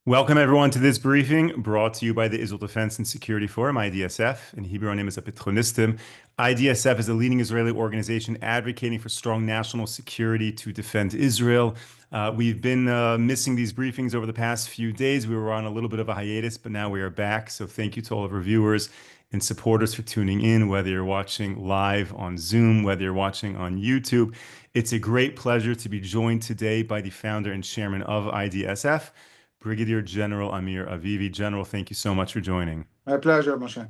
Welcome, everyone, to this briefing brought to you by the Israel Defense and Security Forum, IDSF. In Hebrew, our name is Apitronistim. IDSF is a leading Israeli organization advocating for strong national security to defend Israel. We've been missing these briefings over the past few days. We were on a little bit of a hiatus, but now we are back. So thank you to all of our viewers and supporters for tuning in, whether you're watching live on Zoom, whether you're watching on YouTube. It's a great pleasure to be joined today by the founder and chairman of IDSF, Brigadier General Amir Avivi. General, thank you so much for joining. My pleasure, Moshe.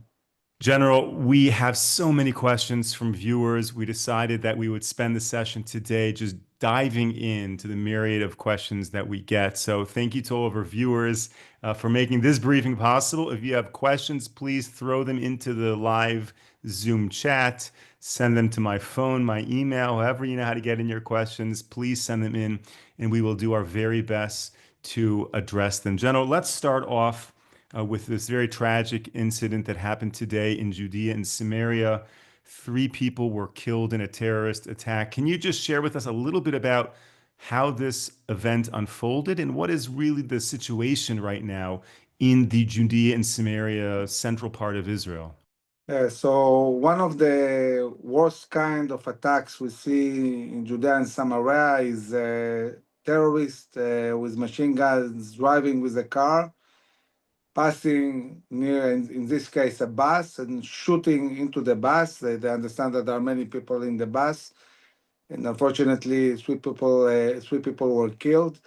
General, we have so many questions from viewers. We decided that we would spend the session today just diving into the myriad of questions that we get. So thank you to all of our viewers for making this briefing possible. If you have questions, please throw them into the live Zoom chat. Send them to my phone, my email, however you know how to get in your questions. Please send them in, and we will do our very best to address them. General, let's start off with this very tragic incident that happened today in Judea and Samaria. 3 people were killed in a terrorist attack. Can you just share with us a little bit about how this event unfolded and what is really the situation right now in the Judea and Samaria central part of Israel? So one of the worst kind of attacks we see in Judea and Samaria is terrorists with machine guns driving with a car, passing near, in this case, a bus, and shooting into the bus. They understand that there are many people in the bus, and unfortunately, 3 people were killed.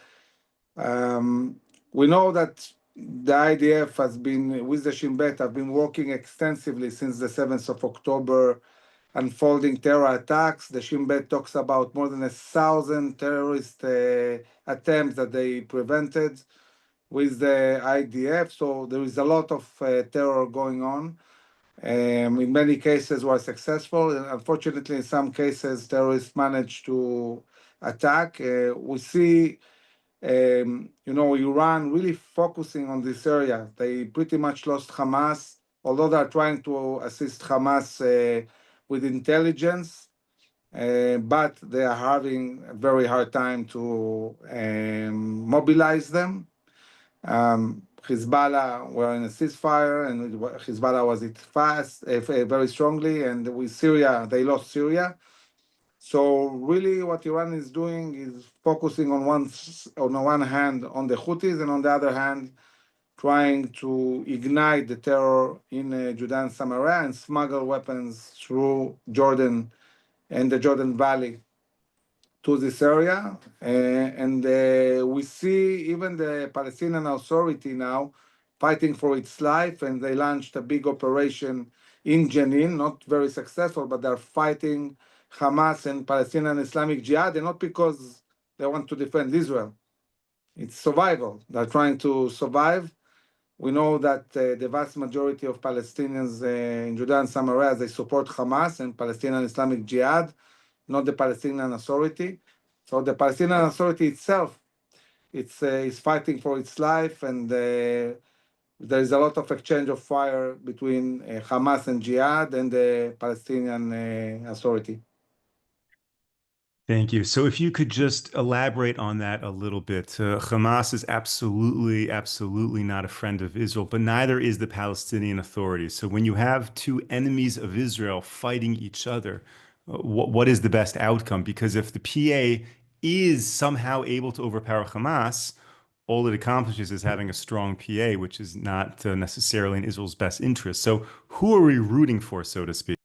We know that the IDF has been, with the Shin Bet, have been working extensively since the 7th of October, unfolding terror attacks. The Shin Bet talks about more than 1,000 terrorist attempts that they prevented with the IDF. So there is a lot of terror going on. In many cases were successful. Unfortunately, in some cases, terrorists managed to attack. We see Iran really focusing on this area. They pretty much lost Hamas, although they're trying to assist Hamas with intelligence, but they are having a very hard time to mobilize them. Hezbollah were in a ceasefire, and Hezbollah was hit fast, very strongly, and with Syria, they lost Syria. So really what Iran is doing is focusing on one hand on the Houthis, and on the other hand, trying to ignite the terror in Judea and Samaria and smuggle weapons through Jordan and the Jordan Valley to this area. And we see even the Palestinian Authority now fighting for its life, and they launched a big operation in Jenin, not very successful, but they're fighting Hamas and Palestinian Islamic Jihad, and not because they want to defend Israel. It's survival. They're trying to survive. We know that the vast majority of Palestinians in Judea and Samaria, they support Hamas and Palestinian Islamic Jihad, not the Palestinian Authority. So the Palestinian Authority itself, is fighting for its life, and there is a lot of exchange of fire between Hamas and Jihad and the Palestinian Authority. Thank you. So if you could just elaborate on that a little bit. Hamas is absolutely, absolutely not a friend of Israel, but neither is the Palestinian Authority. So when you have 2 enemies of Israel fighting each other, what is the best outcome? Because if the PA is somehow able to overpower Hamas, all it accomplishes is having a strong PA, which is not necessarily in Israel's best interest. So who are we rooting for, so to speak?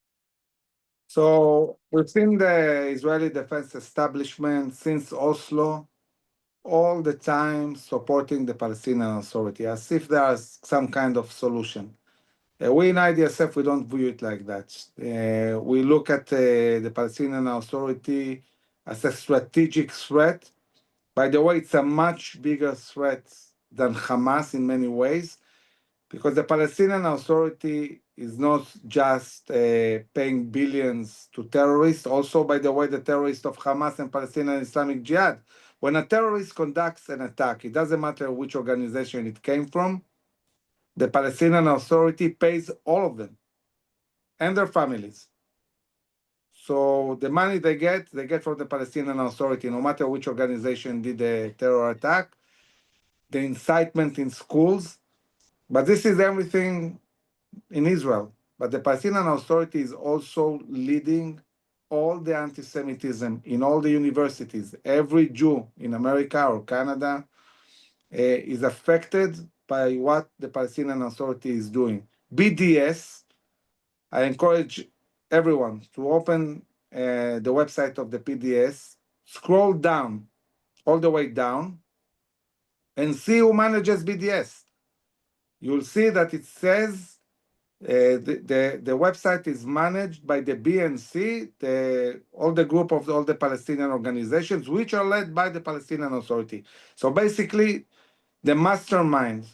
So we've seen the Israeli defense establishment since Oslo all the time supporting the Palestinian Authority as if there's some kind of solution. We in IDSF, we don't view it like that. We look at the Palestinian Authority as a strategic threat. By the way, it's a much bigger threat than Hamas in many ways, because the Palestinian Authority is not just paying billions to terrorists. Also, by the way, the terrorists of Hamas and Palestinian Islamic Jihad, when a terrorist conducts an attack, it doesn't matter which organization it came from, the Palestinian Authority pays all of them and their families. So the money they get from the Palestinian Authority, no matter which organization did the terror attack. the incitement in schools. But this is everything in Israel. But the Palestinian Authority is also leading all the anti-Semitism in all the universities. Every Jew in America or Canada is affected by what the Palestinian Authority is doing. BDS, I encourage everyone to open the website of the PDS, scroll down, all the way down, and see who manages BDS. You'll see that it says the website is managed by the BNC, all the group of all the Palestinian organizations, which are led by the Palestinian Authority. So basically, the mastermind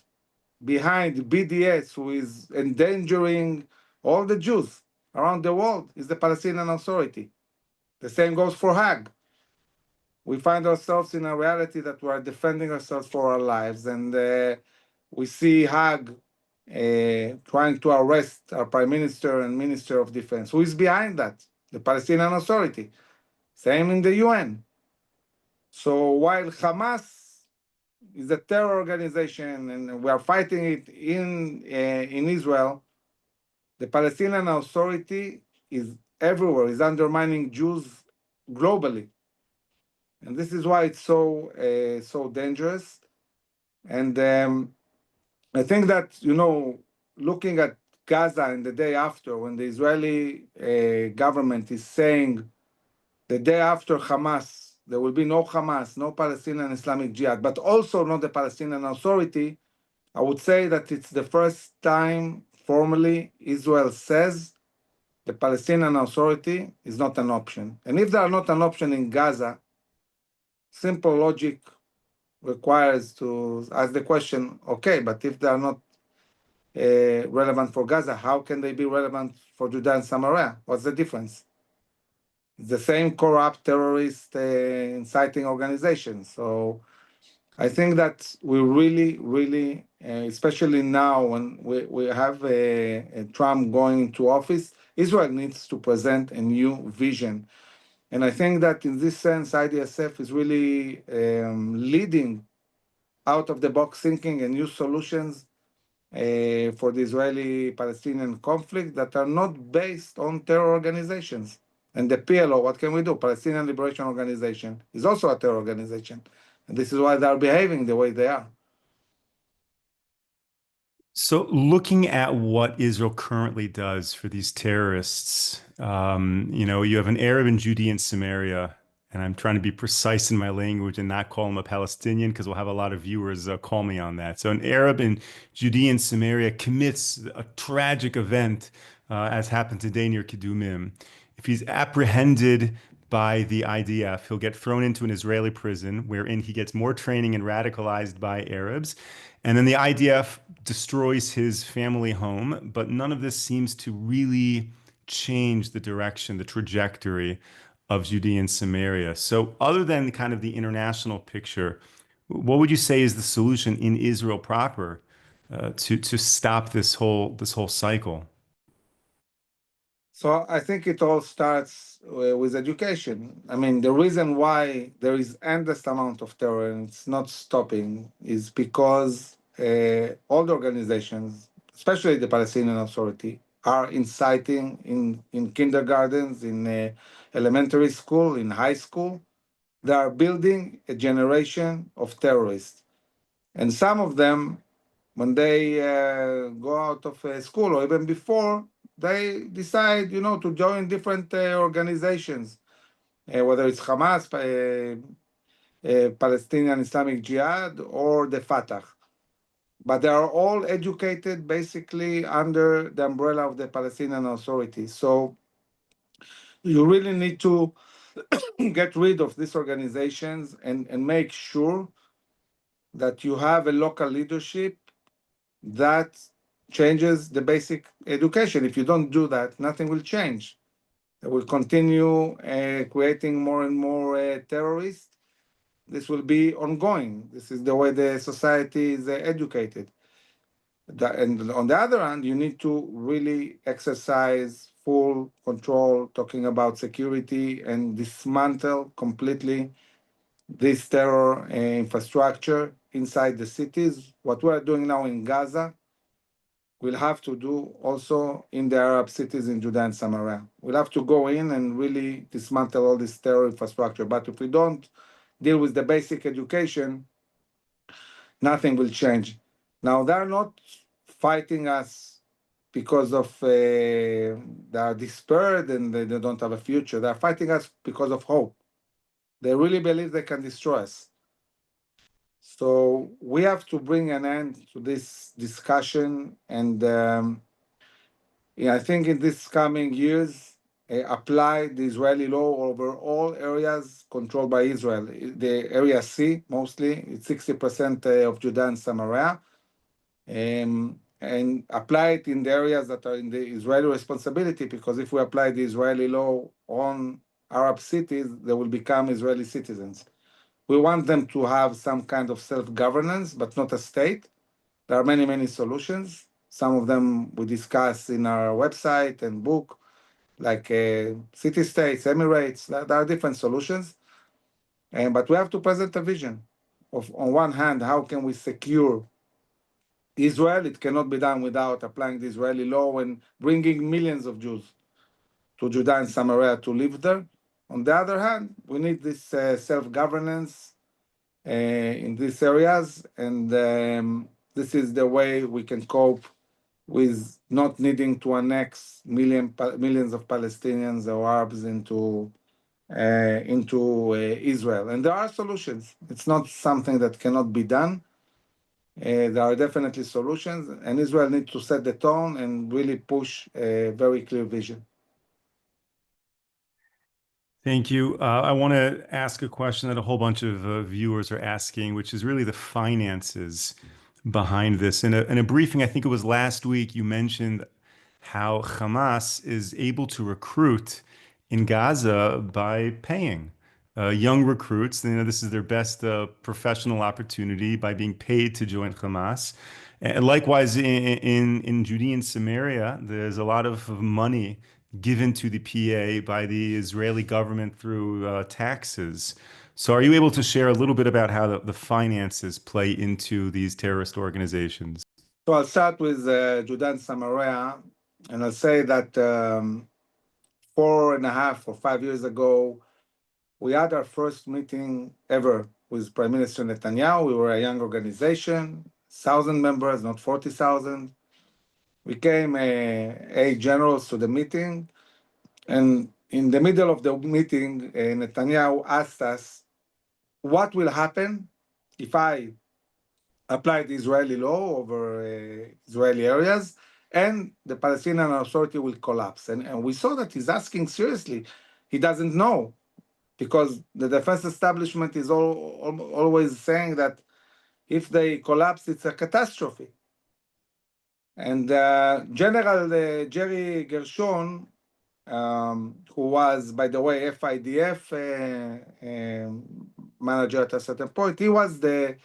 behind BDS, who is endangering all the Jews around the world, is the Palestinian Authority. The same goes for Hague. We find ourselves in a reality that we are defending ourselves for our lives, and we see Hague trying to arrest our Prime Minister and Minister of Defense. Who is behind that? The Palestinian Authority. Same in the UN. So while Hamas is a terror organization and we are fighting it in Israel, the Palestinian Authority is everywhere, is undermining Jews globally. And this is why it's so dangerous. And I think that, looking at Gaza and the day after, when the Israeli government is saying the day after Hamas, there will be no Hamas, no Palestinian Islamic Jihad, but also not the Palestinian Authority, I would say that it's the first time formally Israel says the Palestinian Authority is not an option. And if they are not an option in Gaza, simple logic requires to ask the question, okay, but if they are not relevant for Gaza, how can they be relevant for Judea and Samaria? What's the difference? It's the same corrupt terrorist inciting organization. So I think that we really, especially now when we have a Trump going into office, Israel needs to present a new vision. And I think that in this sense, IDSF is really leading out of the box thinking and new solutions for the Israeli-Palestinian conflict that are not based on terror organizations. And the PLO, what can we do? Palestinian Liberation Organization is also a terror organization. And this is why they are behaving the way they are. So, looking at what Israel currently does for these terrorists, you have an Arab in Judea and Samaria, and I'm trying to be precise in my language and not call him a Palestinian because we'll have a lot of viewers call me on that. So, an Arab in Judea and Samaria commits a tragic event, as happened today near Kidumim. If he's apprehended by the IDF, he'll get thrown into an Israeli prison wherein he gets more training and radicalized by Arabs. And then the IDF destroys his family home, but none of this seems to really change the direction, the trajectory of Judea and Samaria. So, other than kind of the international picture, what would you say is the solution in Israel proper to stop this whole cycle? So I think it all starts with education. I mean, the reason why there is endless amount of terror and it's not stopping is because all the organizations, especially the Palestinian Authority, are inciting in kindergartens, in elementary school, in high school. They are building a generation of terrorists. And some of them, when they go out of school or even before, they decide, to join different organizations, whether it's Hamas, Palestinian Islamic Jihad, or the Fatah. But they are all educated basically under the umbrella of the Palestinian Authority. So you really need to get rid of these organizations and make sure that you have a local leadership that changes the basic education. If you don't do that, nothing will change. They will continue creating more and more terrorists. This will be ongoing. This is the way the society is educated. And on the other hand, you need to really exercise full control, talking about security, and dismantle completely this terror infrastructure inside the cities. What we're doing now in Gaza, we'll have to do also in the Arab cities in Judea and Samaria. We'll have to go in and really dismantle all this terror infrastructure. But if we don't deal with the basic education, nothing will change. Now, they're not fighting us because of they are despaired and they don't have a future. They're fighting us because of hope. They really believe they can destroy us. So we have to bring an end to this discussion, and I think in this coming years, apply the Israeli law over all areas controlled by Israel. The area C, mostly, it's 60% of Judea and Samaria, and apply it in the areas that are in the Israeli responsibility, because if we apply the Israeli law on Arab cities, they will become Israeli citizens. We want them to have some kind of self-governance, but not a state. There are many, many solutions. Some of them we discuss in our website and book, like city-states, Emirates. There are different solutions. But we have to present a vision of, on one hand, how can we secure Israel? It cannot be done without applying the Israeli law and bringing millions of Jews to Judea and Samaria to live there. On the other hand, we need this self-governance in these areas, and this is the way we can cope with not needing to annex millions of Palestinians or Arabs into Israel. And there are solutions. It's not something that cannot be done. There are definitely solutions, and Israel needs to set the tone and really push a very clear vision. Thank you. I want to ask a question that a whole bunch of viewers are asking, which is really the finances behind this. In a briefing, I think it was last week, you mentioned how Hamas is able to recruit in Gaza by paying young recruits. You know, this is their best professional opportunity by being paid to join Hamas. And likewise, in Judea and Samaria, there's a lot of money given to the PA by the Israeli government through taxes. So are you able to share a little bit about how the finances play into these terrorist organizations? So I'll start with Judea and Samaria, and I'll say that 4.5 or 5 years ago, we had our first meeting ever with Prime Minister Netanyahu. We were a young organization, 1,000 members, not 40,000. We came 8 generals to the meeting, and in the middle of the meeting, Netanyahu asked us, what will happen if I apply the Israeli law over Israeli areas and the Palestinian Authority will collapse? And we saw that he's asking seriously. He doesn't know, because the defense establishment is always saying that if they collapse, it's a catastrophe. And General Jerry Gershon, who was, by the way, FIDF manager at a certain point, he was the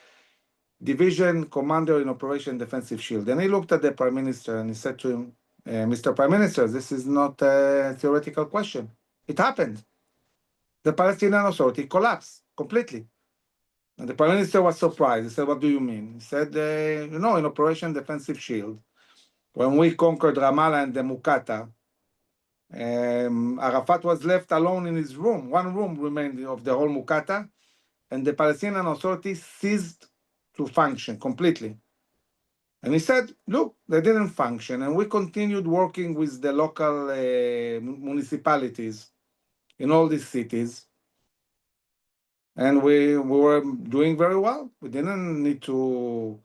division commander in Operation Defensive Shield. And he looked at the Prime Minister and he said to him, Mr. Prime Minister, this is not a theoretical question. It happened. The Palestinian Authority collapsed completely. And the Prime Minister was surprised. He said, what do you mean? He said, in Operation Defensive Shield, when we conquered Ramallah and the Muqata, Arafat was left alone in his room. One room remained of the whole Muqata, and the Palestinian Authority ceased to function completely. And he said, look, they didn't function, and we continued working with the local municipalities in all these cities, and we were doing very well. We didn't need to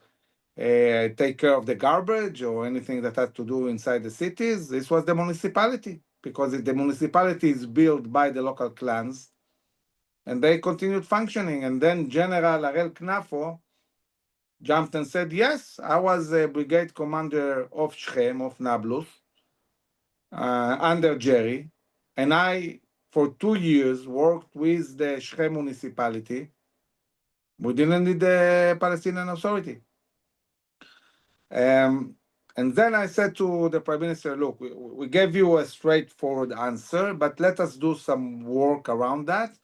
take care of the garbage or anything that had to do inside the cities. This was the municipality, because the municipality is built by the local clans, and they continued functioning. And then General Ariel Knafo jumped and said, yes, I was a brigade commander of Shechem, of Nablus, under Jerry, and I, for 2 years, worked with the Shechem municipality. We didn't need the Palestinian Authority. And then I said to the Prime Minister, look, we gave you a straightforward answer, but let us do some work around that.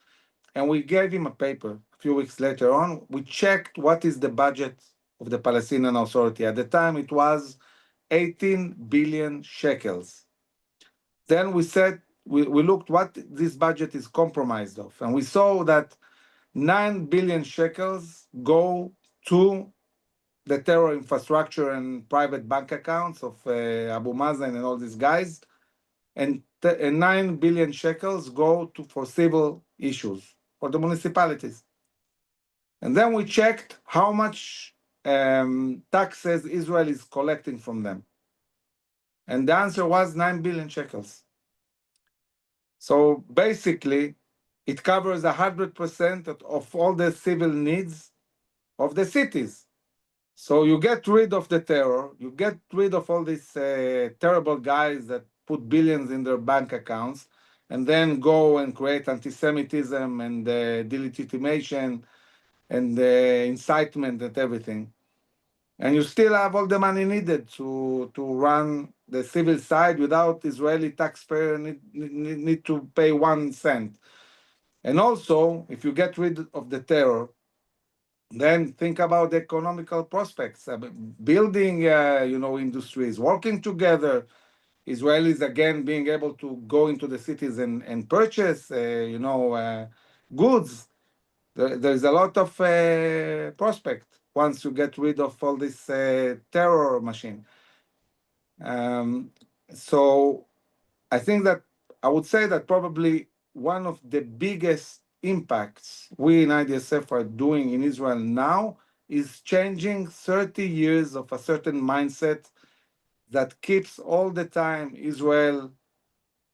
And we gave him a paper, a few weeks later on, we checked what is the budget of the Palestinian Authority. At the time, it was 18 billion shekels. Then we said, we looked what this budget is compromised of, and we saw that 9 billion shekels go to the terror infrastructure and private bank accounts of Abu Mazen and all these guys, and 9 billion shekels go for civil issues for the municipalities. And then we checked how much taxes Israel is collecting from them. And the answer was 9 billion shekels. So basically, it covers 100% of all the civil needs of the cities. So you get rid of the terror, you get rid of all these terrible guys that put billions in their bank accounts and then go and create anti-Semitism and delegitimation and incitement and everything. And you still have all the money needed to run the civil side without Israeli taxpayer need to pay 1 cent. And also, if you get rid of the terror, then think about the economical prospects. Building, industries, working together. Israelis again being able to go into the cities and purchase, goods. There's a lot of prospect once you get rid of all this terror machine. So I think that I would say that probably one of the biggest impacts we in IDSF are doing in Israel now is changing 30 years of a certain mindset that keeps all the time Israel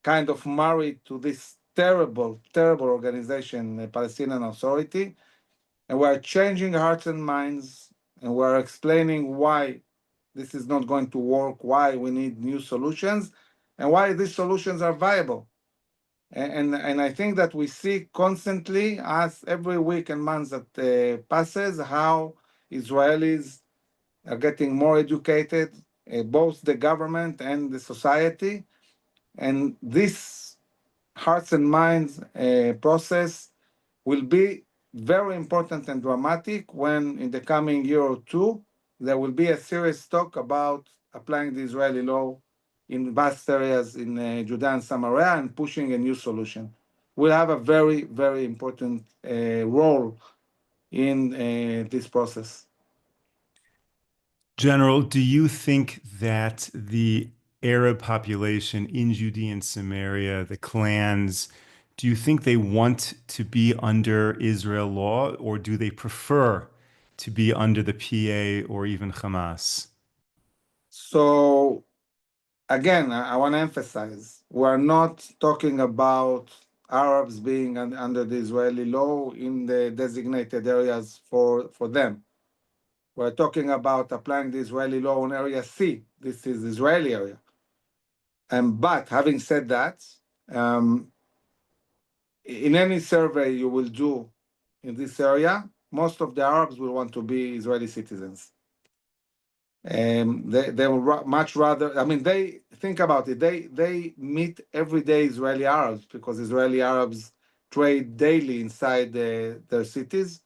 kind of married to this terrible, terrible organization, the Palestinian Authority. And we're changing hearts and minds, and we're explaining why this is not going to work, why we need new solutions, and why these solutions are viable. And I think that we see constantly, as every week and month that passes, how Israelis are getting more educated, both the government and the society. And this hearts and minds process will be very important and dramatic when in the coming year or two, there will be a serious talk about applying the Israeli law in vast areas in Judea and Samaria and pushing a new solution. We'll have a very, very important role in this process. General, do you think that the Arab population in Judea and Samaria, the clans, do you think they want to be under Israel law, or do they prefer to be under the PA or even Hamas? So again, I want to emphasize, we're not talking about Arabs being under the Israeli law in the designated areas for them. We're talking about applying the Israeli law on Area C. This is Israeli area. But having said that, in any survey you will do in this area, most of the Arabs will want to be Israeli citizens. They will much rather, they think about it, they meet everyday Israeli Arabs because Israeli Arabs trade daily inside their cities.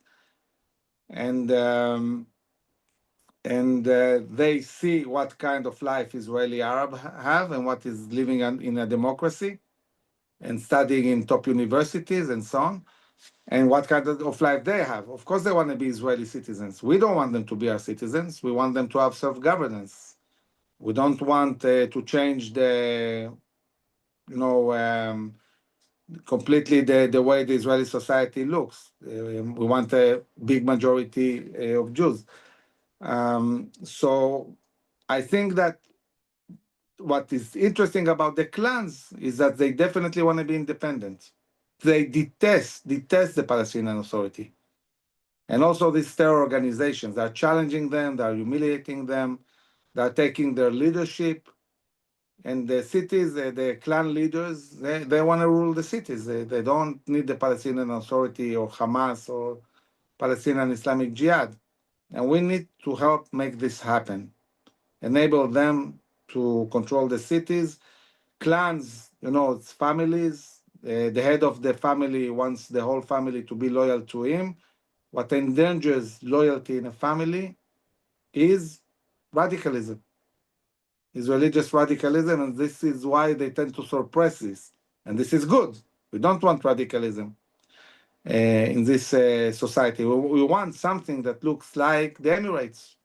And they see what kind of life Israeli Arab have and what is living in a democracy and studying in top universities and so on, and what kind of life they have. Of course, they want to be Israeli citizens. We don't want them to be our citizens. We want them to have self-governance. We don't want to change completely the way the Israeli society looks. We want a big majority of Jews. So I think that what is interesting about the clans is that they definitely want to be independent. They detest the Palestinian Authority. And also these terror organizations, they're challenging them, they're humiliating them, they're taking their leadership. And the cities, the clan leaders, they want to rule the cities. They don't need the Palestinian Authority or Hamas or Palestinian Islamic Jihad. And we need to help make this happen. Enable them to control the cities. Clans, it's families. The head of the family wants the whole family to be loyal to him. what endangers loyalty in a family is radicalism, is religious radicalism, and this is why they tend to suppress this. And this is good. We don't want radicalism in this society. We want something that looks like the Emirates,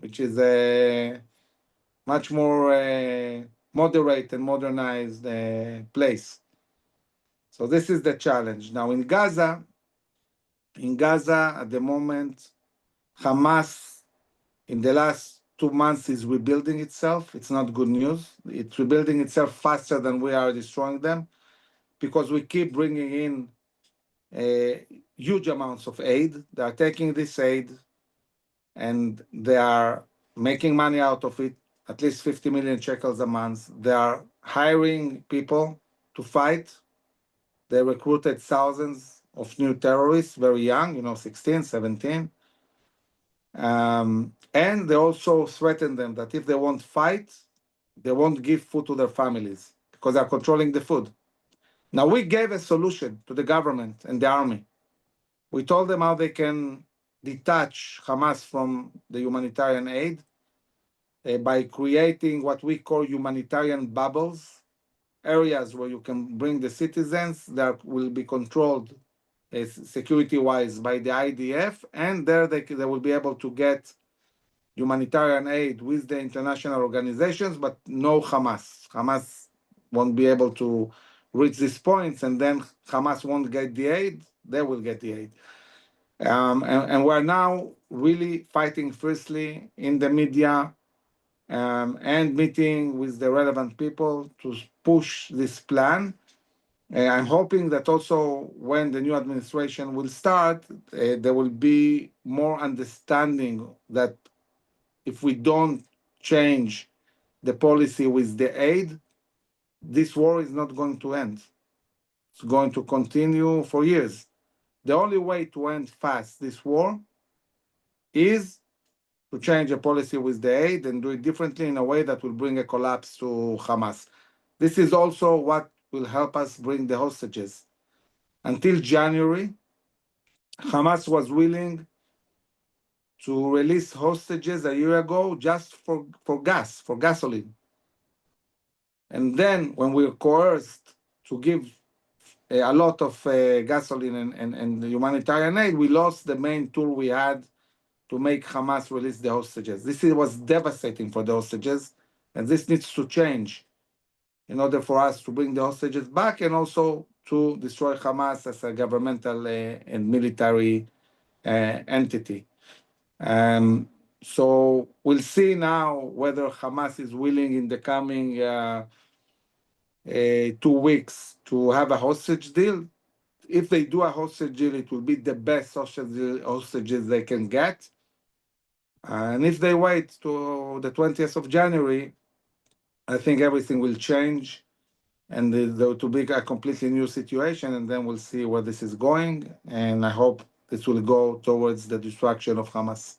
which is a much more moderate and modernized place. So this is the challenge. Now in Gaza at the moment, Hamas in the last 2 months is rebuilding itself. It's not good news. It's rebuilding itself faster than we are destroying them because we keep bringing in huge amounts of aid. They are taking this aid and they are making money out of it, at least 50 million shekels a month. They are hiring people to fight. They recruited thousands of new terrorists, very young, 16, 17. And they also threaten them that if they won't fight, they won't give food to their families because they're controlling the food. Now, we gave a solution to the government and the army. We told them how they can detach Hamas from the humanitarian aid by creating what we call humanitarian bubbles, areas where you can bring the citizens that will be controlled security-wise by the IDF, and there they will be able to get humanitarian aid with the international organizations, but no Hamas. Hamas won't be able to reach these points, and then Hamas won't get the aid. They will get the aid. And we're now really fighting fiercely in the media and meeting with the relevant people to push this plan. I'm hoping that also when the new administration will start, there will be more understanding that if we don't change the policy with the aid, this war is not going to end. It's going to continue for years. The only way to end fast this war is to change a policy with the aid and do it differently in a way that will bring a collapse to Hamas. This is also what will help us bring the hostages. Until January, Hamas was willing to release hostages a year ago just for gas, for gasoline. And then when we were coerced to give a lot of gasoline and humanitarian aid, we lost the main tool we had to make Hamas release the hostages. This was devastating for the hostages, and this needs to change in order for us to bring the hostages back and also to destroy Hamas as a governmental and military entity. So we'll see now whether Hamas is willing in the coming 2 weeks to have a hostage deal. If they do a hostage deal, it will be the best hostages they can get. And if they wait to the 20th of January, I think everything will change and there will be a completely new situation, and then we'll see where this is going. And I hope this will go towards the destruction of Hamas.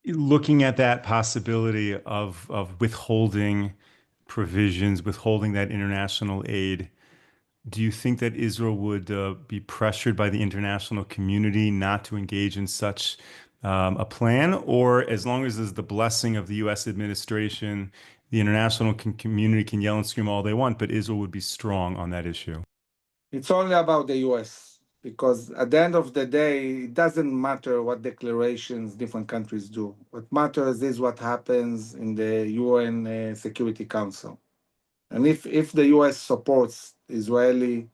Looking at that possibility of withholding provisions, withholding that international aid, do you think that Israel would be pressured by the international community not to engage in such a plan? Or as long as there's the blessing of the U.S. administration, the international community can yell and scream all they want, but Israel would be strong on that issue? It's only about the US, because at the end of the day, it doesn't matter what declarations different countries do. What matters is what happens in the UN Security Council. And if the US supports Israeli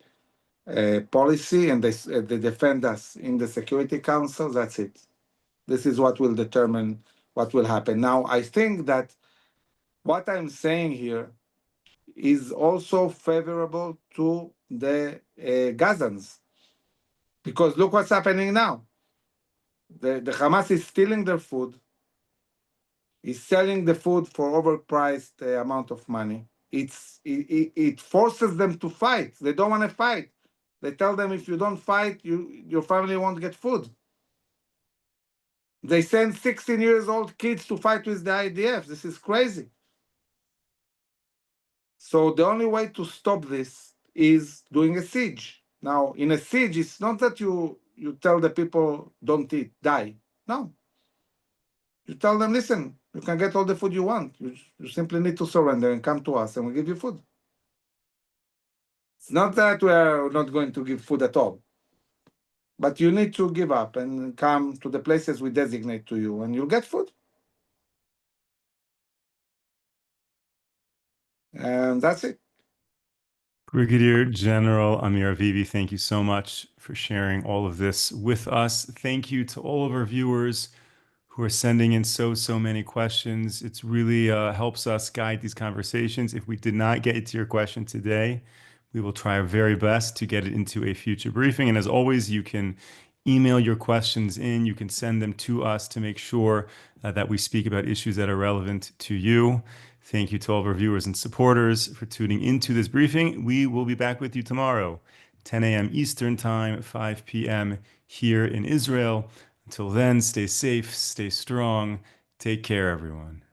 policy and they defend us in the Security Council, that's it. This is what will determine what will happen. Now, I think that what I'm saying here is also favorable to the Gazans, because look what's happening now. The Hamas is stealing their food, is selling the food for overpriced amount of money. It forces them to fight. They don't want to fight. They tell them if you don't fight, your family won't get food. They send 16 years old kids to fight with the IDF. This is crazy. So the only way to stop this is doing a siege. Now, in a siege, it's not that you tell the people don't eat, die. No, you tell them, listen, you can get all the food you want. You simply need to surrender and come to us, and we give you food. It's not that we are not going to give food at all, but you need to give up and come to the places we designate to you, and you'll get food. And that's it. Brigadier General Amir Avivi, thank you so much for sharing all of this with us. Thank you to all of our viewers who are sending in so many questions. It's really helps us guide these conversations. If we did not get to your question today, we will try our very best to get it into a future briefing. And as always, you can email your questions in. You can send them to us to make sure that we speak about issues that are relevant to you. Thank you to all of our viewers and supporters for tuning into this briefing. We will be back with you tomorrow, 10 a.m. Eastern Time, 5 p.m. here in Israel. Until then, stay safe, stay strong. Take care, everyone.